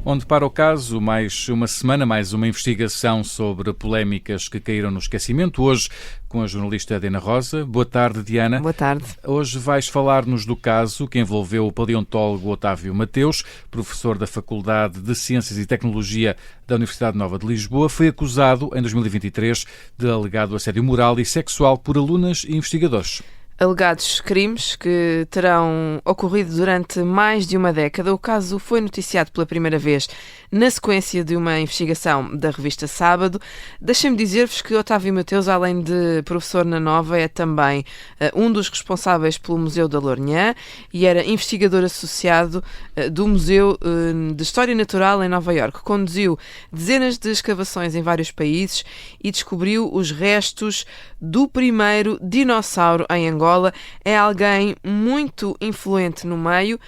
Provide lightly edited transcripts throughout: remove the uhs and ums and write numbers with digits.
onde para o caso, mais uma semana, mais uma investigação sobre polémicas que caíram no esquecimento. Hoje, com a jornalista Diana Rosa. Boa tarde, Diana. Boa tarde. Hoje vais falar-nos do caso que envolveu o paleontólogo Otávio Mateus, professor da Faculdade de Ciências e Tecnologia da Universidade Nova de Lisboa. Foi acusado, em 2023, de alegado assédio moral e sexual por alunas e investigadores. Alegados crimes que terão ocorrido durante mais de uma década. O caso foi noticiado pela primeira vez na sequência de uma investigação da revista Sábado. Deixem-me dizer-vos que Otávio Mateus, além de professor na Nova, é também um dos responsáveis pelo Museu da Lourinhã e era investigador associado do Museu de História Natural em Nova Iorque. Conduziu dezenas de escavações em vários países e descobriu os restos do primeiro dinossauro em Angola. É alguém muito influente no meio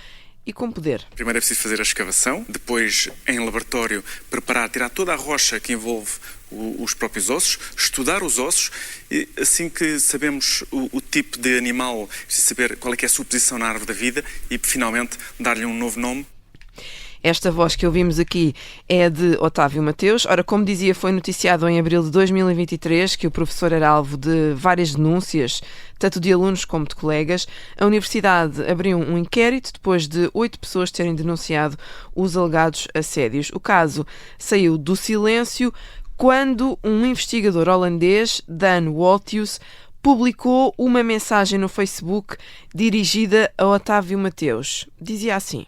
e com poder. Primeiro é preciso fazer a escavação, depois em laboratório preparar, tirar toda a rocha que envolve os próprios ossos, estudar os ossos e assim que sabemos o tipo de animal, preciso saber qual é que é a sua posição na árvore da vida e finalmente dar-lhe um novo nome. Esta voz que ouvimos aqui é de Otávio Mateus. Ora, como dizia, foi noticiado em abril de 2023 que o professor era alvo de várias denúncias, tanto de alunos como de colegas. A universidade abriu um inquérito depois de 8 pessoas terem denunciado os alegados assédios. O caso saiu do silêncio quando um investigador holandês, Dan Wolthius, publicou uma mensagem no Facebook dirigida a Otávio Mateus. Dizia assim: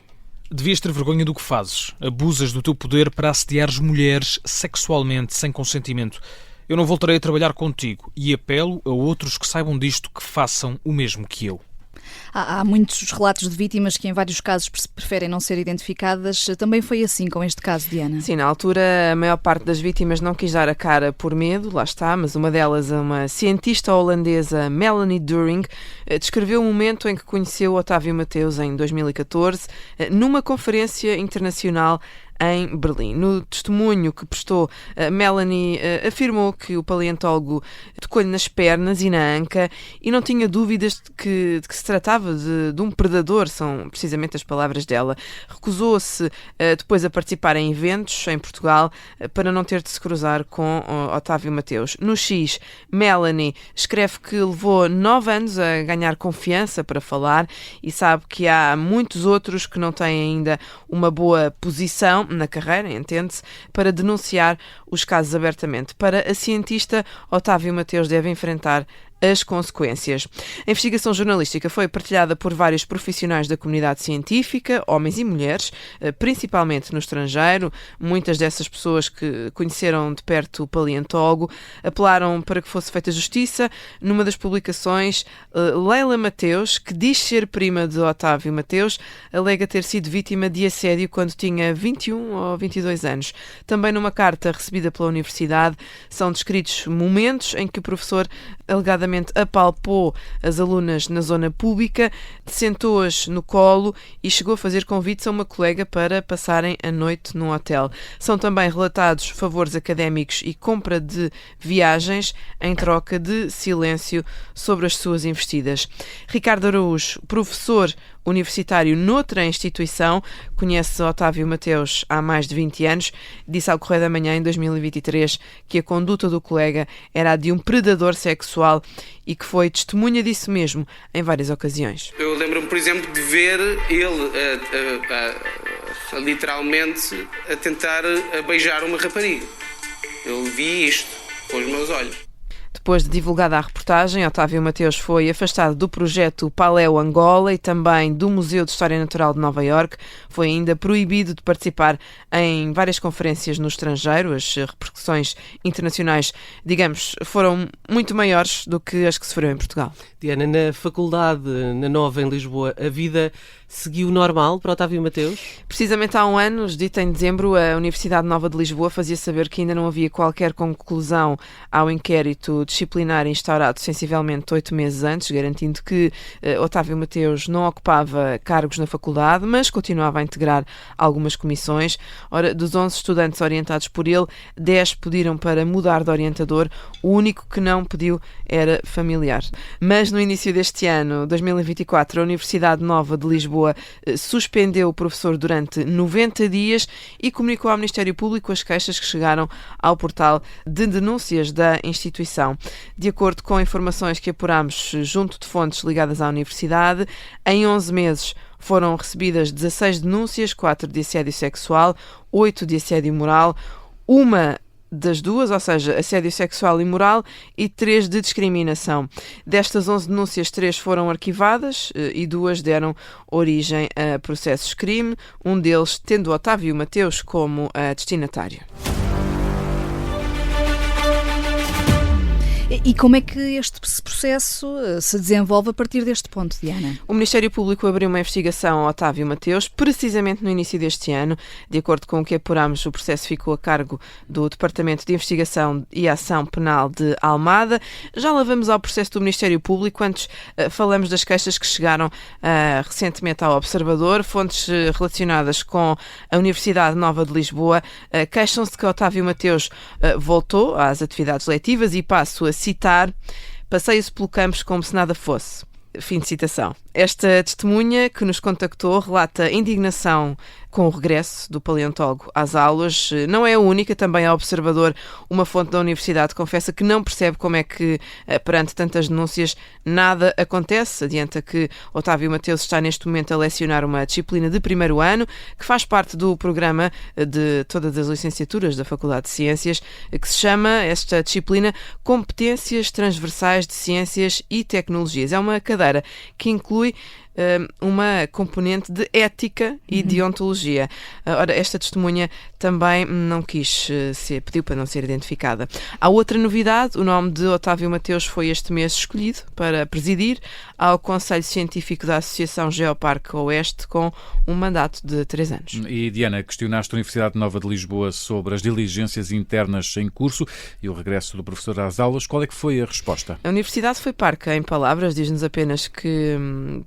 devias ter vergonha do que fazes. Abusas do teu poder para assediares mulheres sexualmente, sem consentimento. Eu não voltarei a trabalhar contigo e apelo a outros que saibam disto que façam o mesmo que eu. Há muitos relatos de vítimas que em vários casos preferem não ser identificadas. Também foi assim com este caso, Diana? Sim, na altura a maior parte das vítimas não quis dar a cara por medo, lá está, mas uma delas, uma cientista holandesa, Melanie During, descreveu o momento em que conheceu Otávio Mateus em 2014, numa conferência internacional em Berlim. No testemunho que prestou, Melanie afirmou que o paleontólogo tocou-lhe nas pernas e na anca e não tinha dúvidas de que se tratava de um predador, são precisamente as palavras dela. Recusou-se depois a participar em eventos em Portugal para não ter de se cruzar com Otávio Mateus. No X, Melanie escreve que levou 9 anos a ganhar confiança para falar e sabe que há muitos outros que não têm ainda uma boa posição na carreira, entende-se, para denunciar os casos abertamente. Para a cientista, Otávio Mateus deve enfrentar as consequências. A investigação jornalística foi partilhada por vários profissionais da comunidade científica, homens e mulheres, principalmente no estrangeiro. Muitas dessas pessoas que conheceram de perto o paleontólogo apelaram para que fosse feita justiça. Numa das publicações, Leila Mateus, que diz ser prima de Otávio Mateus, alega ter sido vítima de assédio quando tinha 21 ou 22 anos. Também numa carta recebida pela universidade são descritos momentos em que o professor alegadamente apalpou as alunas na zona pública, sentou-as no colo e chegou a fazer convites a uma colega para passarem a noite num hotel. São também relatados favores académicos e compra de viagens em troca de silêncio sobre as suas investidas. Ricardo Araújo, professor universitário noutra instituição, conhece Otávio Mateus há mais de 20 anos, disse ao Correio da Manhã em 2023 que a conduta do colega era a de um predador sexual e que foi testemunha disso mesmo em várias ocasiões. Eu lembro-me, por exemplo, de ver ele literalmente a tentar beijar uma rapariga. Eu vi isto com os meus olhos. Depois de divulgada a reportagem, Otávio Mateus foi afastado do projeto Paleo Angola e também do Museu de História Natural de Nova Iorque. Foi ainda proibido de participar em várias conferências no estrangeiro. As repercussões internacionais, digamos, foram muito maiores do que as que sofreu em Portugal. Diana, na faculdade, na Nova, em Lisboa, a vida seguiu normal para Otávio Mateus? Precisamente há um ano, dito em dezembro, a Universidade Nova de Lisboa fazia saber que ainda não havia qualquer conclusão ao inquérito de disciplinar instaurado sensivelmente 8 meses antes, garantindo que Otávio Mateus não ocupava cargos na faculdade, mas continuava a integrar algumas comissões. Ora, dos 11 estudantes orientados por ele, 10 pediram para mudar de orientador, o único que não pediu era familiar. Mas no início deste ano, 2024, a Universidade Nova de Lisboa suspendeu o professor durante 90 dias e comunicou ao Ministério Público as queixas que chegaram ao portal de denúncias da instituição. De acordo com informações que apuramos junto de fontes ligadas à Universidade, em 11 meses foram recebidas 16 denúncias, 4 de assédio sexual, 8 de assédio moral, uma das duas, ou seja, assédio sexual e moral, e 3 de discriminação. Destas 11 denúncias, 3 foram arquivadas e 2 deram origem a processos crime, um deles tendo Otávio Mateus como destinatário. E como é que este processo se desenvolve a partir deste ponto, Diana? O Ministério Público abriu uma investigação a Otávio Mateus, precisamente no início deste ano. De acordo com o que apuramos, o processo ficou a cargo do Departamento de Investigação e Ação Penal de Almada. Já lá vamos ao processo do Ministério Público. Antes falamos das queixas que chegaram recentemente ao Observador. Fontes relacionadas com a Universidade Nova de Lisboa queixam-se que Otávio Mateus voltou às atividades letivas e passo a citar: "Passeia-se pelo campus como se nada fosse." Fim de citação. Esta testemunha que nos contactou relata indignação com o regresso do paleontólogo às aulas. Não é a única, também a Observador, uma fonte da universidade, confessa que não percebe como é que, perante tantas denúncias, nada acontece. Adianta que Otávio Mateus está neste momento a lecionar uma disciplina de primeiro ano, que faz parte do programa de todas as licenciaturas da Faculdade de Ciências, que se chama, esta disciplina, Competências Transversais de Ciências e Tecnologias. É uma cadeira que inclui uma componente de ética e deontologia. Ora, esta testemunha também não pediu para não ser identificada. Há outra novidade: o nome de Otávio Mateus foi este mês escolhido para presidir ao Conselho Científico da Associação Geoparque Oeste, com um mandato de 3 anos. E, Diana, questionaste a Universidade Nova de Lisboa sobre as diligências internas em curso e o regresso do professor às aulas. Qual é que foi a resposta? A Universidade foi parca em palavras, diz-nos apenas que,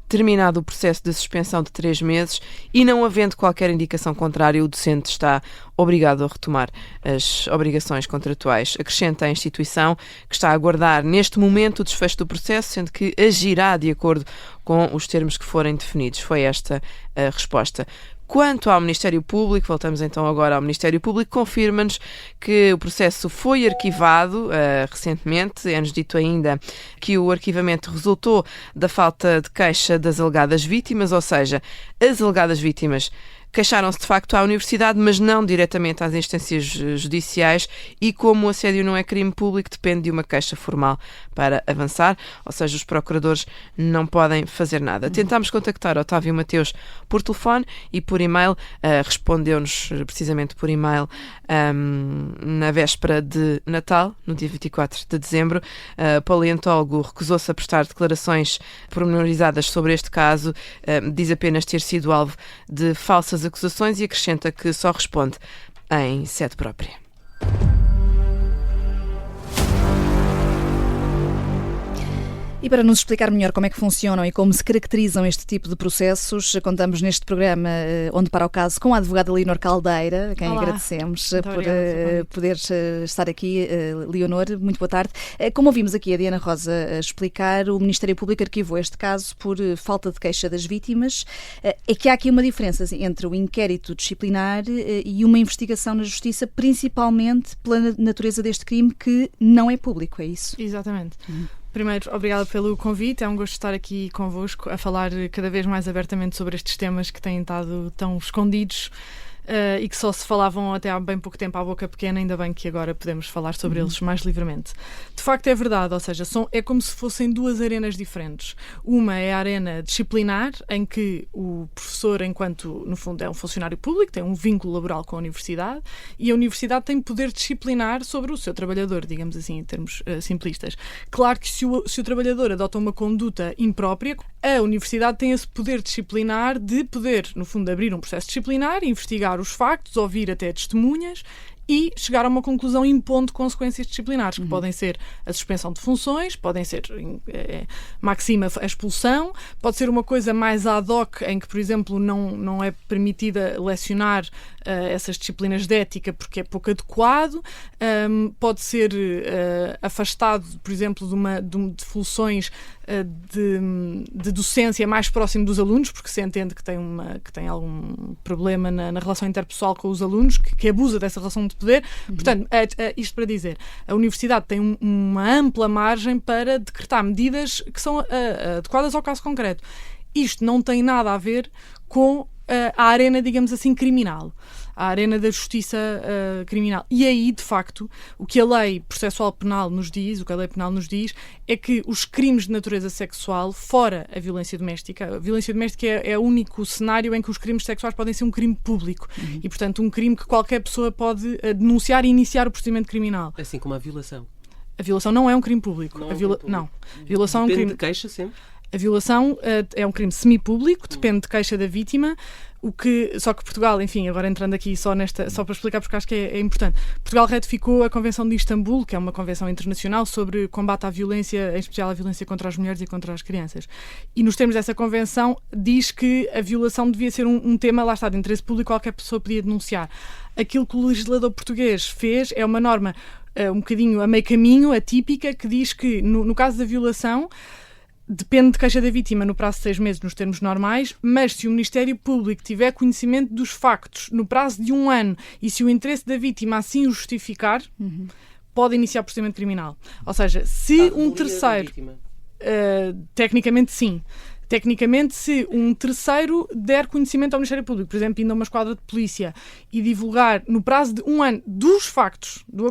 terminado o processo de suspensão de 3 meses e não havendo qualquer indicação contrária, o docente está obrigado a retomar as obrigações contratuais. Acrescenta a instituição que está a aguardar neste momento o desfecho do processo, sendo que agirá de acordo com os termos que forem definidos. Foi esta a resposta. Quanto ao Ministério Público, voltamos então agora ao Ministério Público, confirma-nos que o processo foi arquivado recentemente. É-nos dito ainda que o arquivamento resultou da falta de queixa das alegadas vítimas, ou seja, as alegadas vítimas queixaram-se de facto à Universidade, mas não diretamente às instâncias judiciais, e como o assédio não é crime público, depende de uma queixa formal para avançar, ou seja, os procuradores não podem fazer nada. Tentámos contactar Otávio Mateus por telefone e por e-mail, respondeu-nos precisamente por e-mail na véspera de Natal, no dia 24 de dezembro. O paleontólogo recusou-se a prestar declarações pormenorizadas sobre este caso, diz apenas ter sido alvo de falsas acusações e acrescenta que só responde em sede própria. E para nos explicar melhor como é que funcionam e como se caracterizam este tipo de processos, contamos neste programa Onde Para o Caso com a advogada Leonor Caldeira, a quem agradecemos por poder estar aqui. Leonor, muito boa tarde. Como ouvimos aqui a Diana Rosa explicar, o Ministério Público arquivou este caso por falta de queixa das vítimas. É que há aqui uma diferença entre o inquérito disciplinar e uma investigação na Justiça, principalmente pela natureza deste crime, que não é público, é isso? Exatamente. Primeiro, obrigada pelo convite. É um gosto estar aqui convosco a falar cada vez mais abertamente sobre estes temas que têm estado tão escondidos e que só se falavam até há bem pouco tempo à boca pequena. Ainda bem que agora podemos falar sobre eles mais livremente. De facto é verdade, ou seja, é como se fossem duas arenas diferentes. Uma é a arena disciplinar, em que o professor, enquanto no fundo é um funcionário público, tem um vínculo laboral com a universidade, e a universidade tem poder disciplinar sobre o seu trabalhador, digamos assim, em termos simplistas. Claro que se o trabalhador adota uma conduta imprópria, a universidade tem esse poder disciplinar de poder, no fundo, abrir um processo disciplinar, investigar os factos, ouvir até testemunhas e chegar a uma conclusão impondo consequências disciplinares, que podem ser a suspensão de funções, podem ser maxima a expulsão, pode ser uma coisa mais ad hoc, em que, por exemplo, não é permitida lecionar essas disciplinas de ética porque é pouco adequado, pode ser afastado, por exemplo, de funções de docência mais próximo dos alunos, porque se entende que tem algum problema na relação interpessoal com os alunos, que abusa dessa relação de poder. Portanto, isto para dizer, a Universidade tem uma ampla margem para decretar medidas que são adequadas ao caso concreto. Isto não tem nada a ver com a arena, digamos assim, criminal, a arena da justiça criminal. E aí, de facto, o que a lei processual penal nos diz, o que a lei penal nos diz, é que os crimes de natureza sexual, fora a violência doméstica é o único cenário em que os crimes sexuais podem ser um crime público e, portanto, um crime que qualquer pessoa pode denunciar e iniciar o procedimento criminal. Assim como a violação. A violação não é um crime público. Não. A violação Depende é um crime de queixa sempre. A violação é um crime semipúblico, depende de queixa da vítima, só que Portugal, enfim, agora entrando aqui só para explicar porque acho que é importante, Portugal ratificou a Convenção de Istambul, que é uma convenção internacional sobre combate à violência, em especial à violência contra as mulheres e contra as crianças. E nos termos dessa convenção diz que a violação devia ser um tema, lá está, de interesse público, qualquer pessoa podia denunciar. Aquilo que o legislador português fez é uma norma um bocadinho a meio caminho, atípica, que diz que no caso da violação depende de queixa da vítima no prazo de 6 meses nos termos normais, mas se o Ministério Público tiver conhecimento dos factos no prazo de 1 ano e se o interesse da vítima assim o justificar, pode iniciar o procedimento criminal. Ou seja, se um terceiro... tecnicamente sim. Tecnicamente, se um terceiro der conhecimento ao Ministério Público, por exemplo, indo a uma esquadra de polícia e divulgar no prazo de 1 ano dos factos, do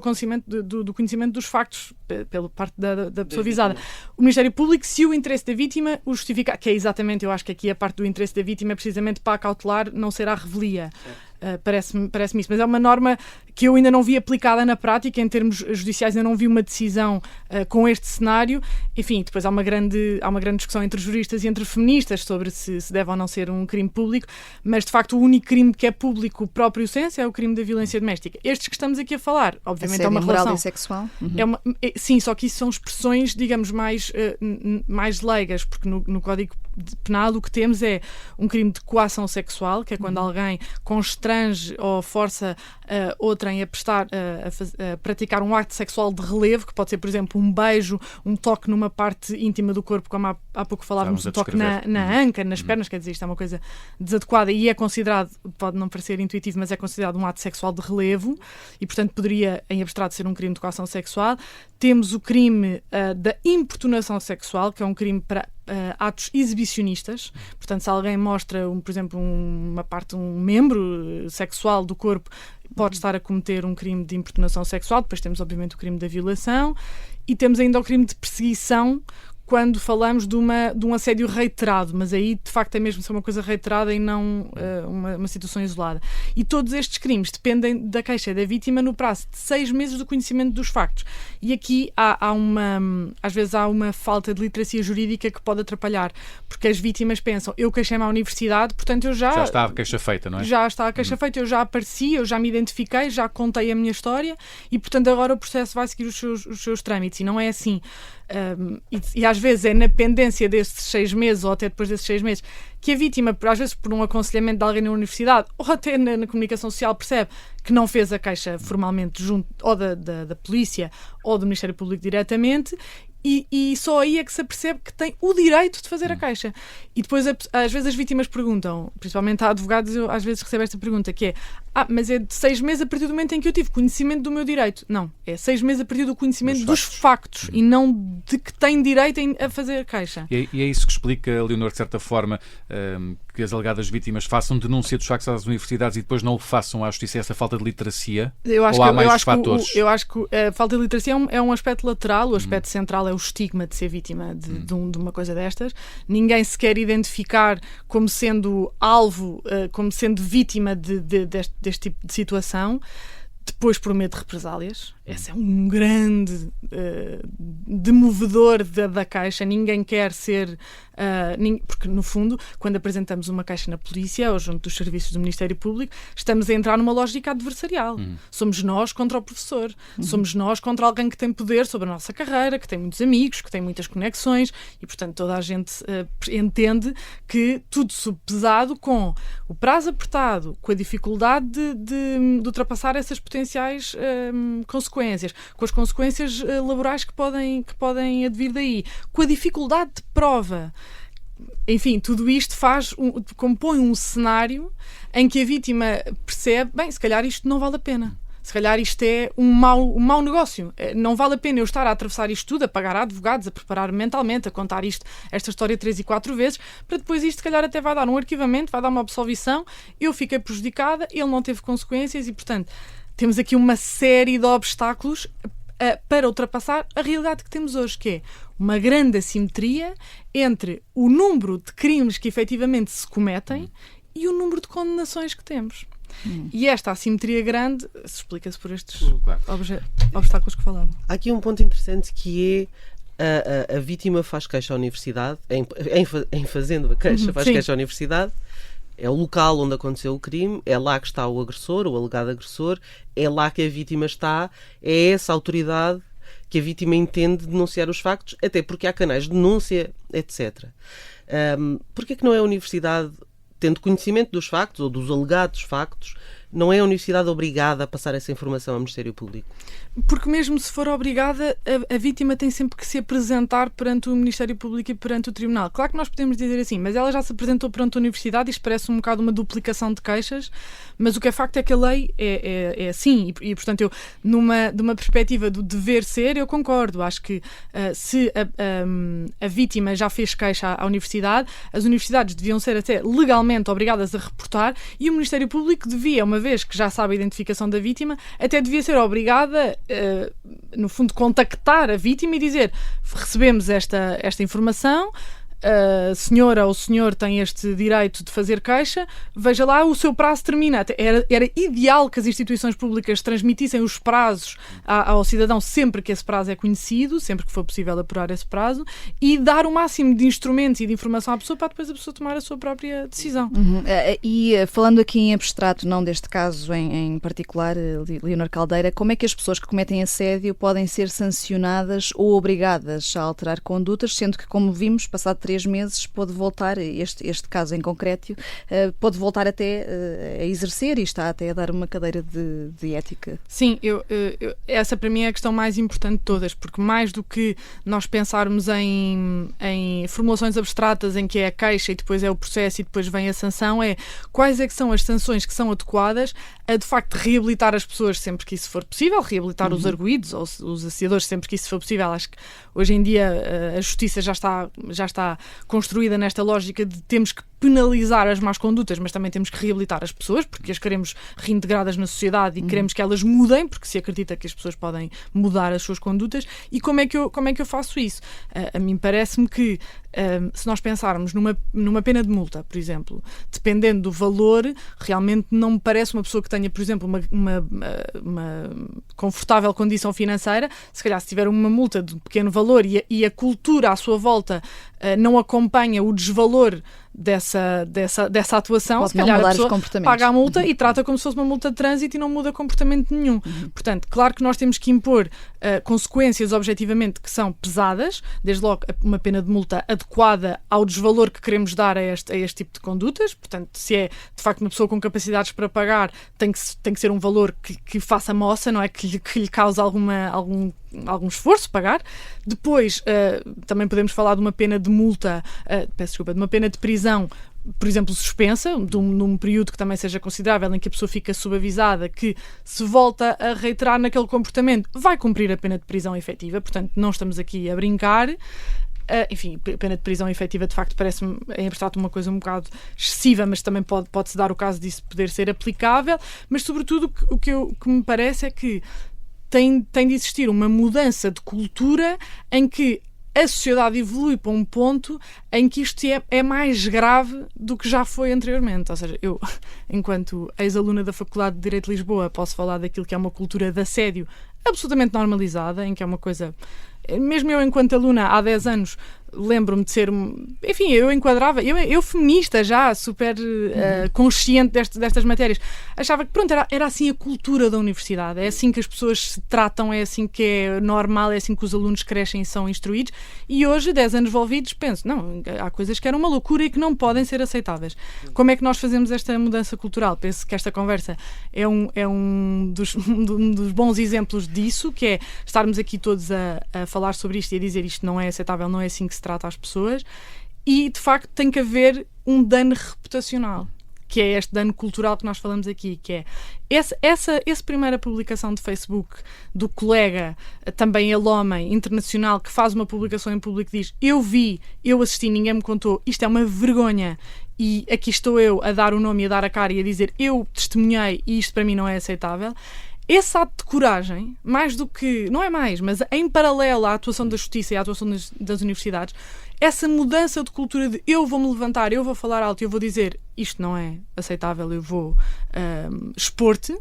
conhecimento dos factos pela parte da pessoa visada, o Ministério Público, se o interesse da vítima o justificar, que é exatamente, eu acho que aqui a parte do interesse da vítima é precisamente para acautelar, não será revelia. Parece-me isso, mas é uma norma que eu ainda não vi aplicada na prática, em termos judiciais ainda não vi uma decisão com este cenário. Enfim, depois há uma grande discussão entre juristas e entre feministas sobre se deve ou não ser um crime público, mas de facto o único crime que é público próprio senso é o crime da violência doméstica. Estes que estamos aqui a falar, obviamente é uma relação... moral e sexual? Sim, só que isso são expressões, digamos, mais leigas, porque no Código Penal o que temos é um crime de coação sexual, que é quando alguém constrange ou força outrem a praticar um ato sexual de relevo, que pode ser, por exemplo, um beijo, um toque numa parte íntima do corpo, como há pouco falávamos, um toque na anca, nas pernas, quer dizer, isto é uma coisa desadequada e é considerado, pode não parecer intuitivo, mas é considerado um ato sexual de relevo e, portanto, poderia, em abstrato, ser um crime de coação sexual. Temos o crime da importunação sexual, que é um crime para atos exibicionistas. Portanto, se alguém mostra, por exemplo, um membro sexual do corpo, pode estar a cometer um crime de importunação sexual. Depois temos, obviamente, o crime da violação e temos ainda o crime de perseguição, quando falamos de um assédio reiterado, mas aí de facto é mesmo ser uma coisa reiterada e não uma situação isolada. E todos estes crimes dependem da queixa da vítima no prazo de 6 meses do conhecimento dos factos. E aqui às vezes há uma falta de literacia jurídica que pode atrapalhar, porque as vítimas pensam, eu queixei-me à universidade, portanto eu já está a queixa feita, não é? Já está a queixa feita, eu já apareci, eu já me identifiquei, já contei a minha história e portanto agora o processo vai seguir os seus trâmites, e não é assim. E às vezes é na pendência destes 6 meses ou até depois desses 6 meses que a vítima, às vezes por um aconselhamento de alguém na universidade ou até na comunicação social, percebe que não fez a queixa formalmente junto ou da polícia ou do Ministério Público diretamente. E só aí é que se apercebe que tem o direito de fazer a queixa. E depois, às vezes, as vítimas perguntam, principalmente a advogados, eu às vezes recebo esta pergunta, que é, mas é de 6 meses a partir do momento em que eu tive conhecimento do meu direito. Não, é 6 meses a partir do conhecimento dos factos e não de que tem direito a fazer a queixa. E é isso que explica, Leonor, de certa forma, que as alegadas vítimas façam denúncia dos factos às universidades e depois não o façam à justiça, essa falta de literacia? Ou há mais fatores? Eu acho que a falta de literacia é um aspecto lateral, o aspecto central é o estigma de ser vítima de uma coisa destas. Ninguém se quer identificar como sendo alvo, como sendo vítima deste tipo de situação. Depois, por medo de represálias. Esse é um grande demovedor da queixa. Ninguém quer ser porque, no fundo, quando apresentamos uma queixa na polícia ou junto dos serviços do Ministério Público, estamos a entrar numa lógica adversarial. Somos nós contra o professor. Somos nós contra alguém que tem poder sobre a nossa carreira, que tem muitos amigos, que tem muitas conexões e, portanto, toda a gente entende que tudo subpesado com o prazo apertado, com a dificuldade de ultrapassar essas potenciais consequências, com as consequências laborais que podem advir daí, com a dificuldade de prova. Enfim, tudo isto compõe um cenário em que a vítima percebe, bem, se calhar isto não vale a pena. Se calhar isto é um mau negócio. Não vale a pena eu estar a atravessar isto tudo, a pagar a advogados, a preparar mentalmente, a contar esta história 3 e 4 vezes, para depois isto, se calhar, até vai dar um arquivamento, vai dar uma absolvição, eu fiquei prejudicada, ele não teve consequências e, portanto, temos aqui uma série de obstáculos para ultrapassar a realidade que temos hoje, que é uma grande assimetria entre o número de crimes que efetivamente se cometem e o número de condenações que temos. E esta assimetria grande explica-se por estes obstáculos que falava. Há aqui um ponto interessante que é a vítima faz queixa à universidade, em fazendo a queixa, faz queixa à universidade, é o local onde aconteceu o crime, é lá que está o agressor, o alegado agressor, é lá que a vítima está, é essa autoridade que a vítima entende denunciar os factos, até porque há canais de denúncia, etc. Porquê que não é a universidade, tendo conhecimento dos factos ou dos alegados factos, não é a universidade obrigada a passar essa informação ao Ministério Público? Porque mesmo se for obrigada, a vítima tem sempre que se apresentar perante o Ministério Público e perante o Tribunal. Claro que nós podemos dizer assim, mas ela já se apresentou perante a Universidade, isto parece um bocado uma duplicação de queixas, mas o que é facto é que a lei é assim e portanto, eu, numa perspectiva do dever ser, eu concordo. Acho que se a vítima já fez queixa à Universidade, as universidades deviam ser até legalmente obrigadas a reportar e o Ministério Público devia, uma vez que já sabe a identificação da vítima, até devia ser obrigada, no fundo, contactar a vítima e dizer: recebemos esta informação, a senhora ou o senhor tem este direito de fazer queixa, veja lá, o seu prazo termina. Era ideal que as instituições públicas transmitissem os prazos ao cidadão sempre que esse prazo é conhecido, sempre que for possível apurar esse prazo, e dar o máximo de instrumentos e de informação à pessoa para depois a pessoa tomar a sua própria decisão. E falando aqui em abstrato, não deste caso em particular, Leonor Caldeira, como é que as pessoas que cometem assédio podem ser sancionadas ou obrigadas a alterar condutas, sendo que, como vimos, passado 3 meses pode voltar, este caso em concreto, pode voltar até a exercer e está até a dar uma cadeira de ética? Sim, essa para mim é a questão mais importante de todas, porque mais do que nós pensarmos em formulações abstratas em que é a queixa e depois é o processo e depois vem a sanção, quais é que são as sanções que são adequadas a, de facto, reabilitar as pessoas sempre que isso for possível, reabilitar os arguidos ou os assediadores sempre que isso for possível. Acho que hoje em dia a justiça já está construída nesta lógica de temos que penalizar as más condutas, mas também temos que reabilitar as pessoas, porque as queremos reintegradas na sociedade e queremos que elas mudem, porque se acredita que as pessoas podem mudar as suas condutas. E como é que eu faço isso? A mim parece-me que se nós pensarmos numa pena de multa, por exemplo, dependendo do valor, realmente não me parece uma pessoa que tenha, por exemplo, uma confortável condição financeira, se calhar se tiver uma multa de pequeno valor e a cultura à sua volta não acompanha o desvalor dessa atuação, pode se calhar a pessoa paga a multa e trata como se fosse uma multa de trânsito e não muda comportamento nenhum. Portanto, claro que nós temos que impor consequências objetivamente que são pesadas, desde logo uma pena de multa adequada ao desvalor que queremos dar a este tipo de condutas. Portanto, se é de facto uma pessoa com capacidades para pagar, tem que ser um valor que faça moça, não é? Que lhe cause algum esforço pagar. Depois, também podemos falar de uma pena de multa, de uma pena de prisão, por exemplo, suspensa, num período que também seja considerável, em que a pessoa fica subavisada que, se volta a reiterar naquele comportamento, vai cumprir a pena de prisão efetiva. Portanto, não estamos aqui a brincar. Enfim, pena de prisão efetiva, de facto, parece-me em abstrato uma coisa um bocado excessiva, mas também pode-se dar o caso disso poder ser aplicável. Mas, sobretudo, o que me parece é que tem de existir uma mudança de cultura em que a sociedade evolui para um ponto em que isto é mais grave do que já foi anteriormente. Ou seja, eu, enquanto ex-aluna da Faculdade de Direito de Lisboa, posso falar daquilo que é uma cultura de assédio absolutamente normalizada, em que é uma coisa... Mesmo eu, enquanto aluna, há 10 anos, lembro-me de ser, enfim, eu enquadrava, eu feminista já, super consciente destas matérias, achava que pronto, era assim a cultura da universidade, é assim que as pessoas se tratam, é assim que é normal, é assim que os alunos crescem e são instruídos, e hoje, 10 anos envolvidos, penso, não, há coisas que eram uma loucura e que não podem ser aceitáveis. Como é que nós fazemos esta mudança cultural? Penso que esta conversa é um dos bons exemplos disso, que é estarmos aqui todos a falar sobre isto e a dizer isto não é aceitável, não é assim que se trata às pessoas, e de facto tem que haver um dano reputacional, que é este dano cultural que nós falamos aqui, que é essa primeira publicação de Facebook do colega, também ele homem, internacional, que faz uma publicação em público e diz: eu vi, eu assisti, ninguém me contou, isto é uma vergonha, e aqui estou eu a dar o nome e a dar a cara e a dizer eu testemunhei e isto para mim não é aceitável. Esse ato de coragem, mais do que, não é mais, mas em paralelo à atuação da justiça e à atuação das universidades, essa mudança de cultura de eu vou-me levantar, eu vou falar alto, eu vou dizer isto não é aceitável, eu vou expor-te.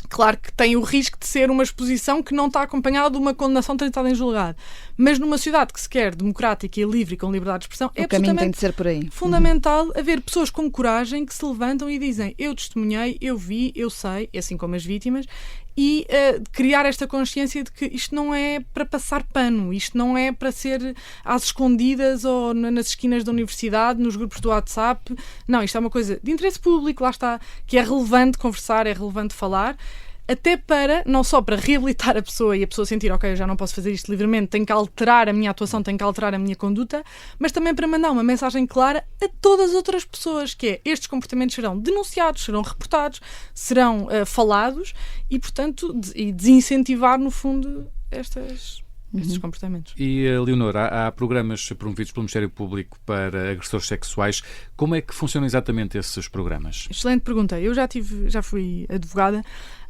Claro que tem o risco de ser uma exposição que não está acompanhada de uma condenação transitada em julgado. Mas numa sociedade que se quer democrática e livre e com liberdade de expressão, é absolutamente tem de ser por aí. Fundamental haver pessoas com coragem que se levantam e dizem eu testemunhei, eu vi, eu sei, assim como as vítimas, e criar esta consciência de que isto não é para passar pano, isto não é para ser às escondidas ou nas esquinas da universidade, nos grupos do WhatsApp. Não, isto é uma coisa de interesse público, lá está, que é relevante conversar, é relevante falar, até para, não só para reabilitar a pessoa e a pessoa sentir, ok, eu já não posso fazer isto livremente, tenho que alterar a minha atuação, tenho que alterar a minha conduta, mas também para mandar uma mensagem clara a todas as outras pessoas, que é, estes comportamentos serão denunciados, serão reportados, serão falados e, portanto, desincentivar, no fundo, estes comportamentos. E, Leonor, há programas promovidos pelo Ministério Público para agressores sexuais. Como é que funcionam exatamente esses programas? Excelente pergunta. Eu já fui advogada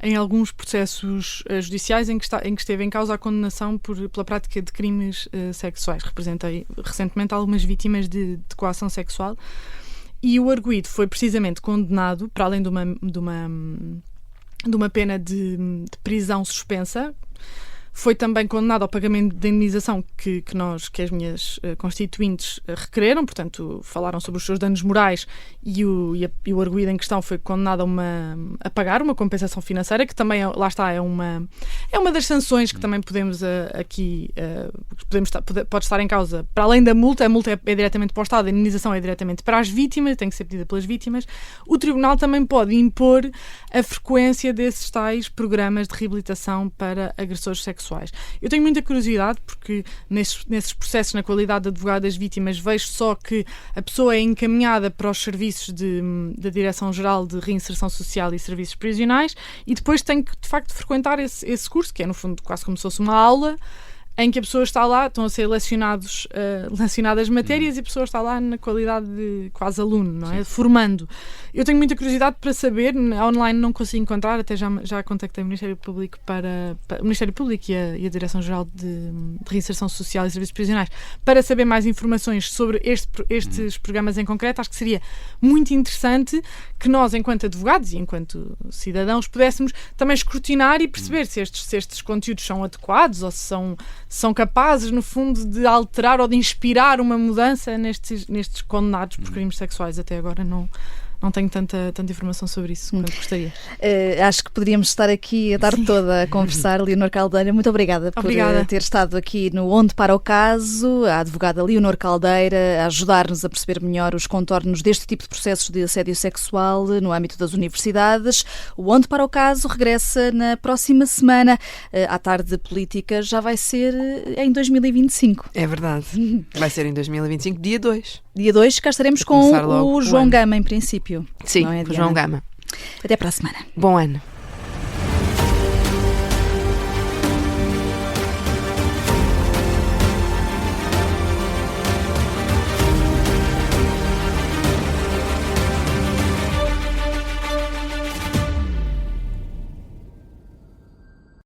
em alguns processos judiciais em que esteve em causa a condenação pela prática de crimes sexuais. Representei recentemente algumas vítimas de coação sexual e o arguido foi precisamente condenado, para além de uma pena de prisão suspensa, foi também condenado ao pagamento de indemnização que as minhas constituintes requereram, portanto, falaram sobre os seus danos morais e o arguido em questão foi condenado a pagar uma compensação financeira, que também, lá está, é uma das sanções que também podemos aqui, pode estar em causa, para além da multa, a multa é diretamente para o Estado, a indemnização é diretamente para as vítimas, tem que ser pedida pelas vítimas. O Tribunal também pode impor a frequência desses tais programas de reabilitação para agressores sexuais. Eu tenho muita curiosidade porque nesses processos, na qualidade de advogado das vítimas, vejo só que a pessoa é encaminhada para os serviços da Direção-Geral de Reinserção Social e Serviços Prisionais e depois tem que, de facto, frequentar esse curso, que é, no fundo, quase como se fosse uma aula, em que a pessoa está lá, estão a ser lecionadas matérias e a pessoa está lá na qualidade de quase aluno, não é? Formando. Eu tenho muita curiosidade para saber, online não consigo encontrar, até já contactei o Ministério Público o Ministério Público e a Direção-Geral de Reinserção Social e Serviços Prisionais para saber mais informações sobre estes programas em concreto. Acho que seria muito interessante que nós, enquanto advogados e enquanto cidadãos, pudéssemos também escrutinar e perceber se estes conteúdos são adequados ou se são capazes, no fundo, de alterar ou de inspirar uma mudança nestes condenados por crimes sexuais. Até agora não tenho tanta informação sobre isso quanto gostaria. Acho que poderíamos estar aqui a tarde toda a conversar. Leonor Caldeira, muito obrigada por ter estado aqui no Onde Para o Caso. A advogada Leonor Caldeira a ajudar-nos a perceber melhor os contornos deste tipo de processos de assédio sexual no âmbito das universidades. O Onde Para o Caso regressa na próxima semana. A tarde política já vai ser em 2025. É verdade. Vai ser em 2025, dia 2. Dia 2, cá estaremos com o João Gama, em princípio. Sim, não é, o João Gama. Até para a semana. Bom ano.